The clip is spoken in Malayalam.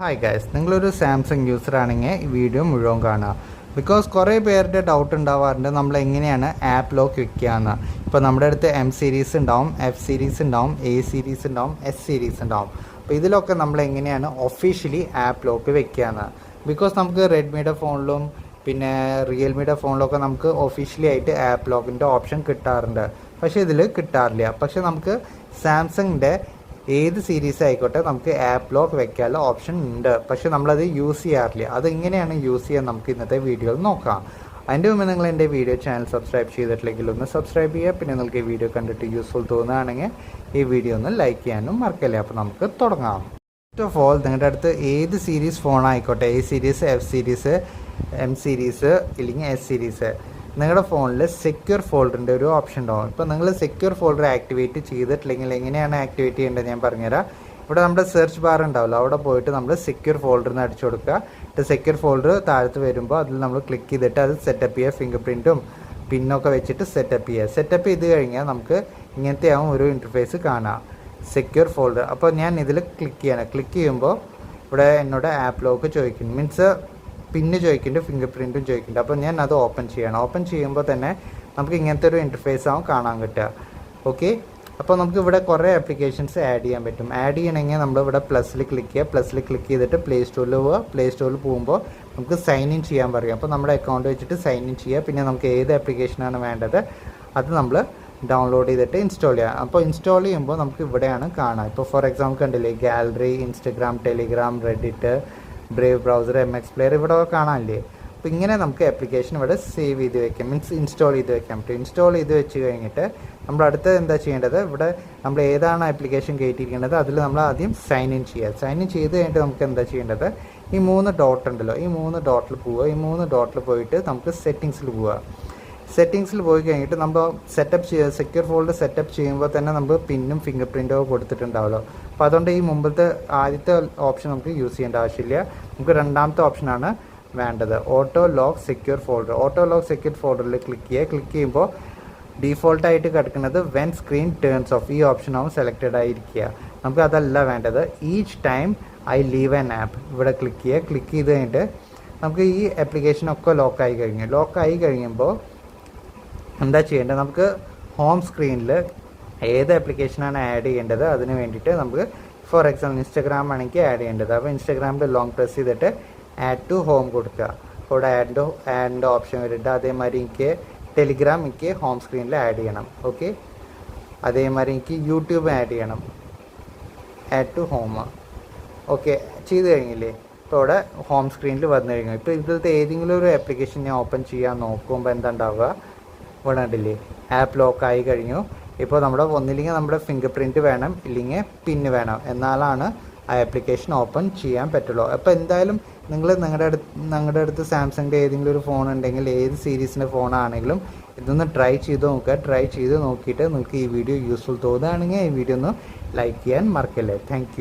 ഹായ് ഗൈസ്, നിങ്ങളൊരു സാംസങ് യൂസർ ആണെങ്കിൽ ഈ വീഡിയോ മുഴുവൻ കാണുക. ബിക്കോസ് കുറേ പേരുടെ ഡൗട്ട് ഉണ്ടാവാറുണ്ട് നമ്മൾ എങ്ങനെയാണ് ആപ്പ് ലോക്ക് വെക്കുകയെന്ന്. ഇപ്പോൾ നമ്മുടെ അടുത്ത് എം സീരീസ് ഉണ്ടാവും, എഫ് സീരീസ് ഉണ്ടാവും, എ സീരീസ് ഉണ്ടാവും, എസ് സീരീസ് ഉണ്ടാവും. അപ്പോൾ ഇതിലൊക്കെ നമ്മൾ എങ്ങനെയാണ് ഒഫീഷ്യലി ആപ്പ് ലോക്ക് വെക്കുകയെന്ന്. ബിക്കോസ് നമുക്ക് റെഡ്മിയുടെ ഫോണിലും പിന്നെ റിയൽമിയുടെ ഫോണിലൊക്കെ നമുക്ക് ഒഫീഷ്യലി ആയിട്ട് ആപ്പ് ലോക്കിൻ്റെ ഓപ്ഷൻ കിട്ടാറുണ്ട്. പക്ഷേ ഇതിൽ കിട്ടാറില്ല. പക്ഷേ നമുക്ക് സാംസങ്ങിൻ്റെ ഏത് സീരീസ് ആയിക്കോട്ടെ നമുക്ക് ആപ്പ് ലോക്ക് വെക്കാനുള്ള ഓപ്ഷൻ ഉണ്ട്. പക്ഷേ നമ്മളത് യൂസ് ചെയ്യാറില്ല. അതെങ്ങനെയാണ് യൂസ് ചെയ്യാൻ നമുക്ക് ഇന്നത്തെ വീഡിയോയിൽ നോക്കാം. അതിൻ്റെ മുമ്പ് നിങ്ങൾ എൻ്റെ വീഡിയോ ചാനൽ സബ്സ്ക്രൈബ് ചെയ്തിട്ടില്ലെങ്കിൽ ഒന്ന് സബ്സ്ക്രൈബ് ചെയ്യുക. പിന്നെ നിങ്ങൾക്ക് ഈ വീഡിയോ കണ്ടിട്ട് യൂസ്ഫുൾ തോന്നുകയാണെങ്കിൽ ഈ വീഡിയോ ഒന്ന് ലൈക്ക് ചെയ്യാനും മറക്കല്ലേ. അപ്പോൾ നമുക്ക് തുടങ്ങാം. ഫസ്റ്റ് ഓഫ് ഓൾ നിങ്ങളുടെ അടുത്ത് ഏത് സീരീസ് ഫോൺ ആയിക്കോട്ടെ, A series, F series, M series ഇല്ലെങ്കിൽ എസ് സീരീസ്, നിങ്ങളുടെ ഫോണിൽ സെക്യൂർ ഫോൾഡറിൻ്റെ ഒരു ഓപ്ഷൻ ഉണ്ടാവും. ഇപ്പോൾ നിങ്ങൾ സെക്യൂർ ഫോൾഡർ ആക്ടിവേറ്റ് ചെയ്തിട്ടില്ലെങ്കിൽ എങ്ങനെയാണ് ആക്ടിവേറ്റ് ചെയ്യേണ്ടത് ഞാൻ പറഞ്ഞുതരാം. ഇവിടെ നമ്മുടെ സെർച്ച് ബാർ ഉണ്ടാവില്ല, അവിടെ പോയിട്ട് നമ്മൾ സെക്യൂർ ഫോൾഡർ എന്ന് അടിച്ചു കൊടുക്കുക. സെക്യൂർ ഫോൾഡർ താഴത്ത് വരുമ്പോൾ അതിൽ നമ്മൾ ക്ലിക്ക് ചെയ്തിട്ട് അത് സെറ്റപ്പ് ചെയ്യുക. ഫിംഗർ പ്രിൻറ്റും പിന്നൊക്കെ വെച്ചിട്ട് സെറ്റപ്പ് ചെയ്യുക. സെറ്റപ്പ് ചെയ്ത് കഴിഞ്ഞാൽ നമുക്ക് ഇങ്ങനത്തെ ആവും ഒരു ഇൻ്റർഫേസ് കാണാം, സെക്യൂർ ഫോൾഡർ. അപ്പോൾ ഞാൻ ഇതിൽ ക്ലിക്ക് ചെയ്യണം. ക്ലിക്ക് ചെയ്യുമ്പോൾ ഇവിടെ എന്നോട് ആപ്പ് ലോക്ക് ചോദിക്കുന്നു, മീൻസ് പിന്നെ ചോദിക്കുന്നുണ്ട്, ഫിംഗർ പ്രിൻറ്റും ചോദിക്കുന്നുണ്ട്. അപ്പോൾ ഞാൻ അത് ഓപ്പൺ ചെയ്യണം. ഓപ്പൺ ചെയ്യുമ്പോൾ തന്നെ നമുക്ക് ഇങ്ങനത്തെ ഒരു ഇൻ്റർഫേസ് ആവും കാണാൻ കിട്ടുക. ഓക്കെ, അപ്പോൾ നമുക്ക് ഇവിടെ കുറേ ആപ്ലിക്കേഷൻസ് ആഡ് ചെയ്യാൻ പറ്റും. ആഡ് ചെയ്യണമെങ്കിൽ നമ്മൾ ഇവിടെ പ്ലസ്സിൽ ക്ലിക്ക് ചെയ്യുക. പ്ലസ്സിൽ ക്ലിക്ക് ചെയ്തിട്ട് പ്ലേ സ്റ്റോറിൽ പോവുക. പ്ലേ സ്റ്റോറിൽ പോകുമ്പോൾ നമുക്ക് സൈൻ ഇൻ ചെയ്യാൻ പറയും. അപ്പോൾ നമ്മുടെ അക്കൗണ്ട് വെച്ചിട്ട് സൈൻ ഇൻ ചെയ്യുക. പിന്നെ നമുക്ക് ഏത് ആപ്ലിക്കേഷനാണ് വേണ്ടത് അത് നമ്മൾ ഡൗൺലോഡ് ചെയ്തിട്ട് ഇൻസ്റ്റാൾ ചെയ്യാം. അപ്പോൾ ഇൻസ്റ്റാൾ ചെയ്യുമ്പോൾ നമുക്ക് ഇവിടെയാണ് കാണുക. ഇപ്പോൾ ഫോർ എക്സാമ്പിൾ കണ്ടില്ലേ, gallery, Instagram, Telegram, Reddit, Brave browser, M X player ഇവിടെ കാണാനില്ലേ. അപ്പോൾ ഇങ്ങനെ നമുക്ക് ആപ്ലിക്കേഷൻ ഇവിടെ സേവ് ചെയ്ത് വെക്കാം, മീൻസ് ഇൻസ്റ്റാൾ ചെയ്ത് വെക്കാൻ പറ്റും. ഇൻസ്റ്റാൾ ചെയ്ത് വെച്ച് കഴിഞ്ഞിട്ട് നമ്മൾ അടുത്ത് എന്താ ചെയ്യേണ്ടത്, ഇവിടെ നമ്മൾ ഏതാണ് ആപ്ലിക്കേഷൻ കയറ്റിയിരിക്കേണ്ടത് അതിൽ നമ്മൾ ആദ്യം സൈൻ ഇൻ ചെയ്യുക. സൈൻ ഇൻ ചെയ്ത് കഴിഞ്ഞിട്ട് നമുക്ക് എന്താ ചെയ്യേണ്ടത്, ഈ 3 ഡോട്ട് ഉണ്ടല്ലോ, ഈ 3 ഡോട്ടിൽ പോവുക. ഈ 3 ഡോട്ടിൽ പോയിട്ട് നമുക്ക് സെറ്റിങ്സിൽ പോവുക. സെറ്റിങ്സിൽ പോയി കഴിഞ്ഞിട്ട് നമ്മൾ സെറ്റപ്പ് ചെയ്യുക. സെക്യൂർ ഫോൾഡർ സെറ്റപ്പ് ചെയ്യുമ്പോൾ തന്നെ നമ്മൾ പിന്നും ഫിംഗർ പ്രിൻറ്റോ കൊടുത്തിട്ടുണ്ടാവുമല്ലോ. അപ്പോൾ അതുകൊണ്ട് ഈ മുമ്പത്തെ ആദ്യത്തെ ഓപ്ഷൻ നമുക്ക് യൂസ് ചെയ്യേണ്ട ആവശ്യമില്ല. നമുക്ക് രണ്ടാമത്തെ ഓപ്ഷനാണ് വേണ്ടത്, auto lock secure folder. Auto lock secure ഫോൾഡറിൽ ക്ലിക്ക് ചെയ്യുക. ക്ലിക്ക് ചെയ്യുമ്പോൾ ഡീഫോൾട്ടായിട്ട് കിടക്കുന്നത് വെൻ സ്ക്രീൻ ടേൺസ് ഓഫ്, ഈ ഓപ്ഷനാവും സെലക്റ്റഡ് ആയിരിക്കുക. നമുക്ക് അതല്ല വേണ്ടത്. Each time I leave an app, ഇവിടെ ക്ലിക്ക് ചെയ്യുക. ക്ലിക്ക് ചെയ്ത് കഴിഞ്ഞിട്ട് നമുക്ക് ഈ ആപ്ലിക്കേഷനൊക്കെ ലോക്കായി കഴിഞ്ഞു. ലോക്കായി കഴിയുമ്പോൾ എന്താ ചെയ്യേണ്ടത്, നമുക്ക് ഹോം സ്ക്രീനിൽ ഏത് ആപ്ലിക്കേഷനാണ് ആഡ് ചെയ്യേണ്ടത് അതിന് വേണ്ടിയിട്ട് നമുക്ക് ഫോർ എക്സാമ്പിൾ ഇൻസ്റ്റഗ്രാം ആണെങ്കിൽ ആഡ് ചെയ്യേണ്ടത്. അപ്പോൾ ഇൻസ്റ്റഗ്രാമിൽ ലോങ് പ്രസ് ചെയ്തിട്ട് ആഡ് ടു ഹോം കൊടുക്കുക. അപ്പോൾ ഇവിടെ ആഡിൻ്റെ ഓപ്ഷൻ വരിട്ട്. അതേമാതിരി എനിക്ക് ടെലിഗ്രാം എനിക്ക് ഹോം സ്ക്രീനിൽ ആഡ് ചെയ്യണം. ഓക്കെ, അതേമാതിരി എനിക്ക് യൂട്യൂബ് ആഡ് ചെയ്യണം, ആഡ് ടു ഹോം. ഓക്കെ, ചെയ്ത് കഴിഞ്ഞില്ലേ. ഇപ്പോൾ ഇവിടെ ഹോം സ്ക്രീനിൽ വന്നു കഴിഞ്ഞു. ഇപ്പോൾ ഇതിലത്തെ ഏതെങ്കിലും ഒരു ആപ്ലിക്കേഷൻ ഞാൻ ഓപ്പൺ ചെയ്യാൻ നോക്കുമ്പോൾ എന്താ ഉണ്ടാവുക, ഇവിടെ ഉണ്ടല്ലേ ആപ്പ് ലോക്കായി കഴിഞ്ഞു. ഇപ്പോൾ നമ്മുടെ ഒന്നില്ലെങ്കിൽ നമ്മുടെ ഫിംഗർ പ്രിൻറ്റ് വേണം, ഇല്ലെങ്കിൽ പിന്ന് വേണം, എന്നാലാണ് ആ ആപ്ലിക്കേഷൻ ഓപ്പൺ ചെയ്യാൻ പറ്റുള്ളൂ. അപ്പോൾ എന്തായാലും നിങ്ങൾ നിങ്ങളുടെ അടുത്ത് സാംസങ്ങിൻ്റെ ഏതെങ്കിലും ഒരു ഫോൺ ഉണ്ടെങ്കിൽ, ഏത് സീരീസിൻ്റെ ഫോണാണെങ്കിലും ഇതൊന്ന് ട്രൈ ചെയ്ത് നോക്കുക. ട്രൈ ചെയ്ത് നോക്കിയിട്ട് നിങ്ങൾക്ക് ഈ വീഡിയോ യൂസ്ഫുൾ തോന്നുകയാണെങ്കിൽ ഈ വീഡിയോ ഒന്ന് ലൈക്ക് ചെയ്യാൻ മറക്കല്ലേ. താങ്ക്